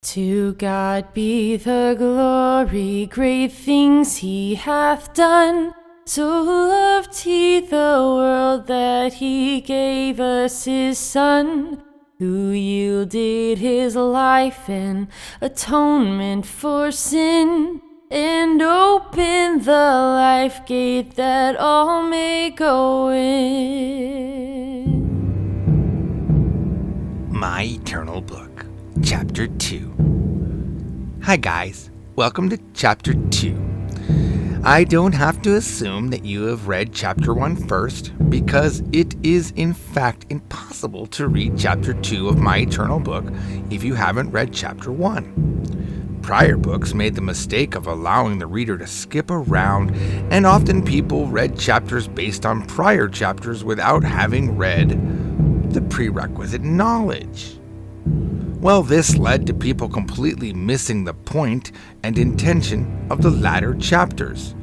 To God be the glory, great things he hath done. So loved he the world that he gave us his Son, who yielded his life in atonement for sin, and opened the life gate that all may go in. My Eternal Book, Chapter 2. Hi guys, welcome to Chapter 2. I don't have to assume that you have read Chapter 1 first, because it is in fact impossible to read Chapter 2 of My Eternal Book if you haven't read Chapter 1. Prior books made the mistake of allowing the reader to skip around, and often people read chapters based on prior chapters without having read the prerequisite knowledge. Well, this led to people completely missing the point and intention of the latter chapters.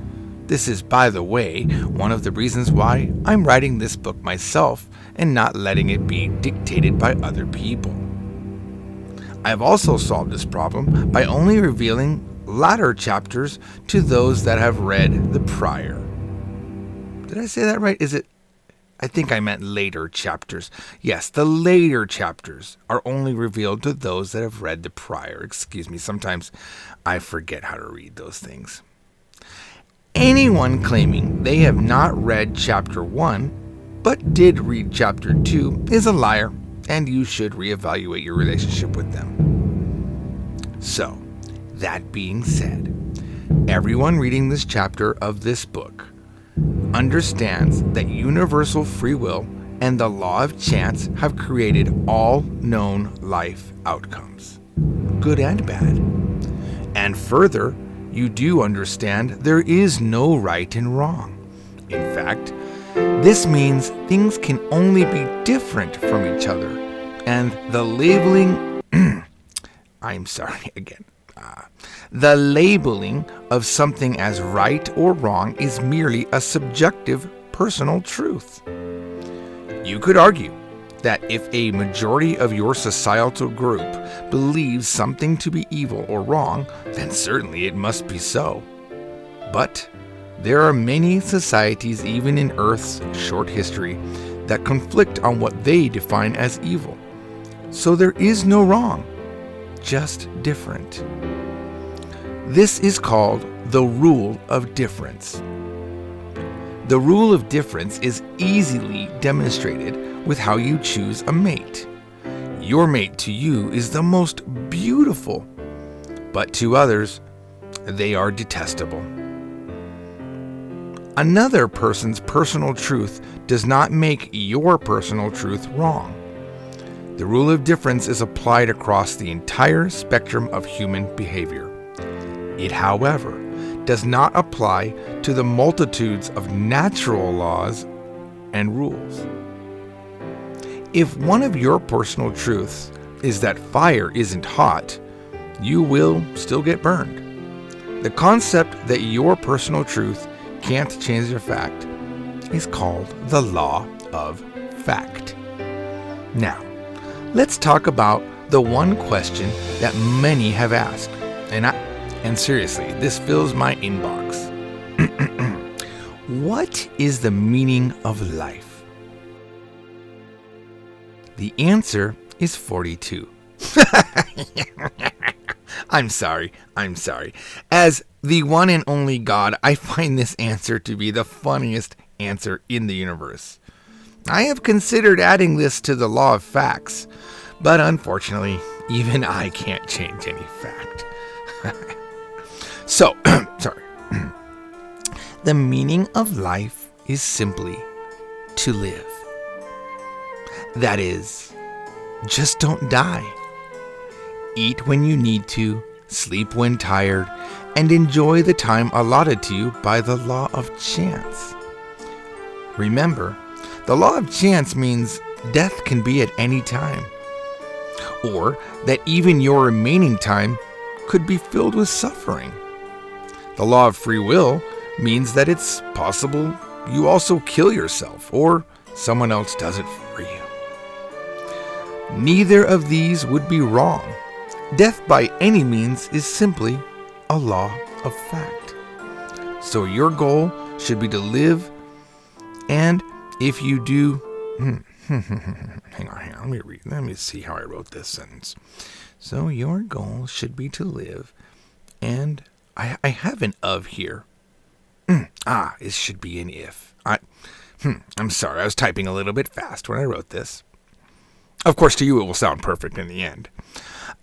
This is, by the way, one of the reasons why I'm writing this book myself and not letting it be dictated by other people. I have also solved this problem by only revealing latter chapters to those that have read the prior. Did I say that right? I think I meant later chapters. Yes, the later chapters are only revealed to those that have read the prior. Excuse me, sometimes I forget how to read those things. Anyone claiming they have not read Chapter 1, but did read Chapter 2, is a liar, and you should reevaluate your relationship with them. So, that being said, everyone reading this chapter of this book understands that universal free will and the law of chance have created all known life outcomes, good and bad. And further, you do understand there is no right and wrong. In fact, this means things can only be different from each other, and the labeling the labeling of something as right or wrong is merely a subjective personal truth. You could argue that if a majority of your societal group believes something to be evil or wrong, then certainly it must be so. But there are many societies, even in Earth's short history, that conflict on what they define as evil. So there is no wrong, just different. This is called the rule of difference. The rule of difference is easily demonstrated with how you choose a mate. Your mate to you is the most beautiful, but to others, they are detestable. Another person's personal truth does not make your personal truth wrong. The rule of difference is applied across the entire spectrum of human behavior. It, however, does not apply to the multitudes of natural laws and rules. If one of your personal truths is that fire isn't hot, you will still get burned. The concept that your personal truth can't change a fact is called the law of fact. Now, let's talk about the one question that many have asked, and seriously, this fills my inbox. What is the meaning of life? The answer is 42. I'm sorry. As the one and only God, I find this answer to be the funniest answer in the universe. I have considered adding this to the law of facts, but unfortunately, even I can't change any fact. So, sorry. The meaning of life is simply to live. That is, just don't die. Eat when you need to, sleep when tired, and enjoy the time allotted to you by the law of chance. Remember, the law of chance means death can be at any time, or that even your remaining time could be filled with suffering. The law of free will means that it's possible you also kill yourself or someone else does it for you. Neither of these would be wrong. Death by any means is simply a law of fact. So your goal should be to live, and if you do... hang on, let me see how I wrote this sentence. So your goal should be to live, and I have an of here. It should be an if. I'm sorry, I was typing a little bit fast when I wrote this. Of course, to you it will sound perfect in the end.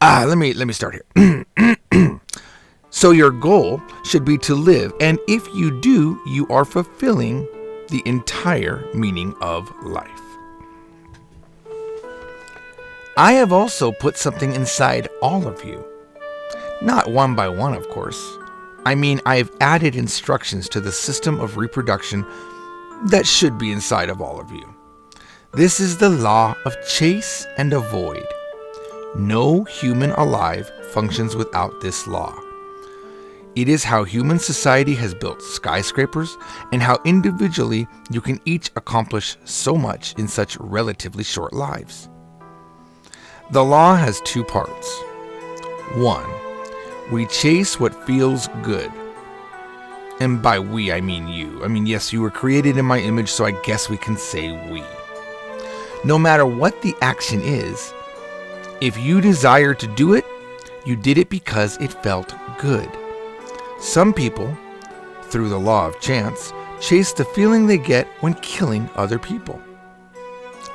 Let me start here. So your goal should be to live, and if you do, you are fulfilling the entire meaning of life. I have also put something inside all of you. Not one by one, of course. I mean, I have added instructions to the system of reproduction that should be inside of all of you. This is the law of chase and avoid. No human alive functions without this law. It is how human society has built skyscrapers and how individually you can each accomplish so much in such relatively short lives. The law has two parts. 1. We chase what feels good. And by we, I mean you. Yes, you were created in my image, so I guess we can say we. No matter what the action is, if you desire to do it, you did it because it felt good. Some people, through the law of chance, chase the feeling they get when killing other people.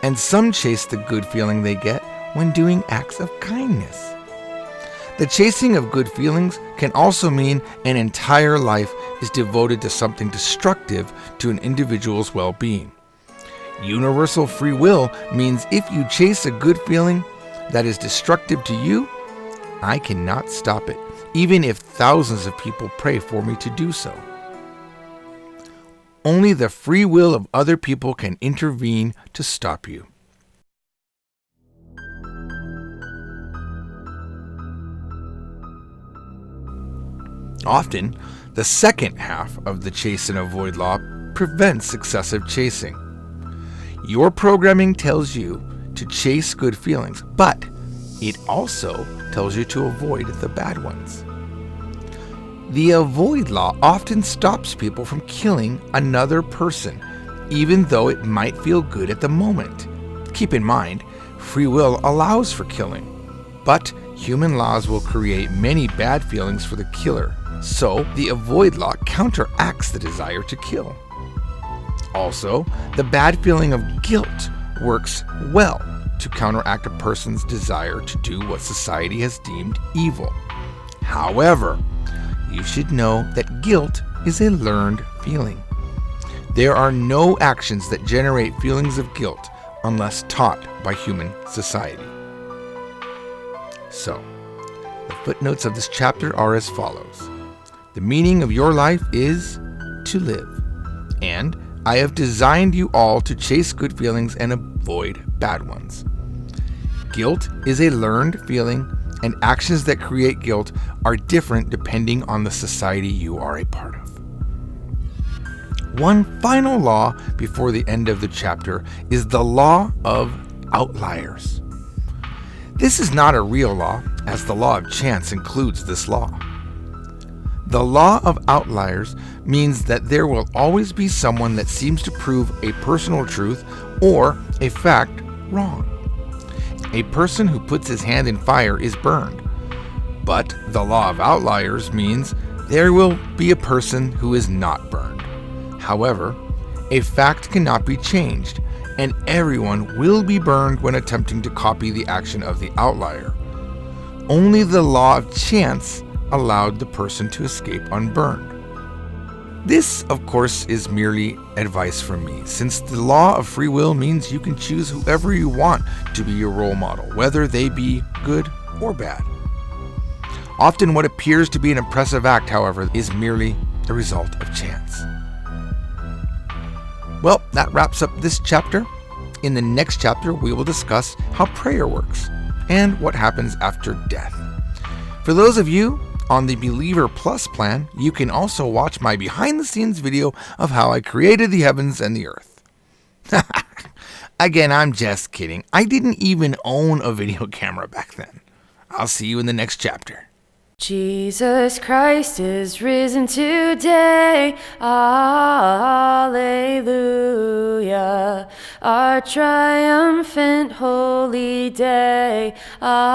And some chase the good feeling they get when doing acts of kindness. The chasing of good feelings can also mean an entire life is devoted to something destructive to an individual's well-being. Universal free will means if you chase a good feeling that is destructive to you, I cannot stop it, even if thousands of people pray for me to do so. Only the free will of other people can intervene to stop you. Often, the second half of the chase and avoid law prevents excessive chasing. Your programming tells you to chase good feelings, but it also tells you to avoid the bad ones. The avoid law often stops people from killing another person, even though it might feel good at the moment. Keep in mind, free will allows for killing, but human laws will create many bad feelings for the killer. So, the avoid law counteracts the desire to kill. Also, the bad feeling of guilt works well to counteract a person's desire to do what society has deemed evil. However, you should know that guilt is a learned feeling. There are no actions that generate feelings of guilt unless taught by human society. So, the footnotes of this chapter are as follows. The meaning of your life is to live, and I have designed you all to chase good feelings and avoid bad ones. Guilt is a learned feeling, and actions that create guilt are different depending on the society you are a part of. One final law before the end of the chapter is the law of outliers. This is not a real law, as the law of chance includes this law. The law of outliers means that there will always be someone that seems to prove a personal truth or a fact wrong. A person who puts his hand in fire is burned. But the law of outliers means there will be a person who is not burned. However, a fact cannot be changed, and everyone will be burned when attempting to copy the action of the outlier. Only the law of chance allowed the person to escape unburned. This, of course, is merely advice from me, since the law of free will means you can choose whoever you want to be your role model, whether they be good or bad. Often what appears to be an impressive act, however, is merely the result of chance. Well, that wraps up this chapter. In the next chapter, we will discuss how prayer works and what happens after death. For those of you on the Believer Plus plan, you can also watch my behind-the-scenes video of how I created the heavens and the earth. Again, I'm just kidding. I didn't even own a video camera back then. I'll see you in the next chapter. Jesus Christ is risen today, alleluia, our triumphant holy day, alleluia.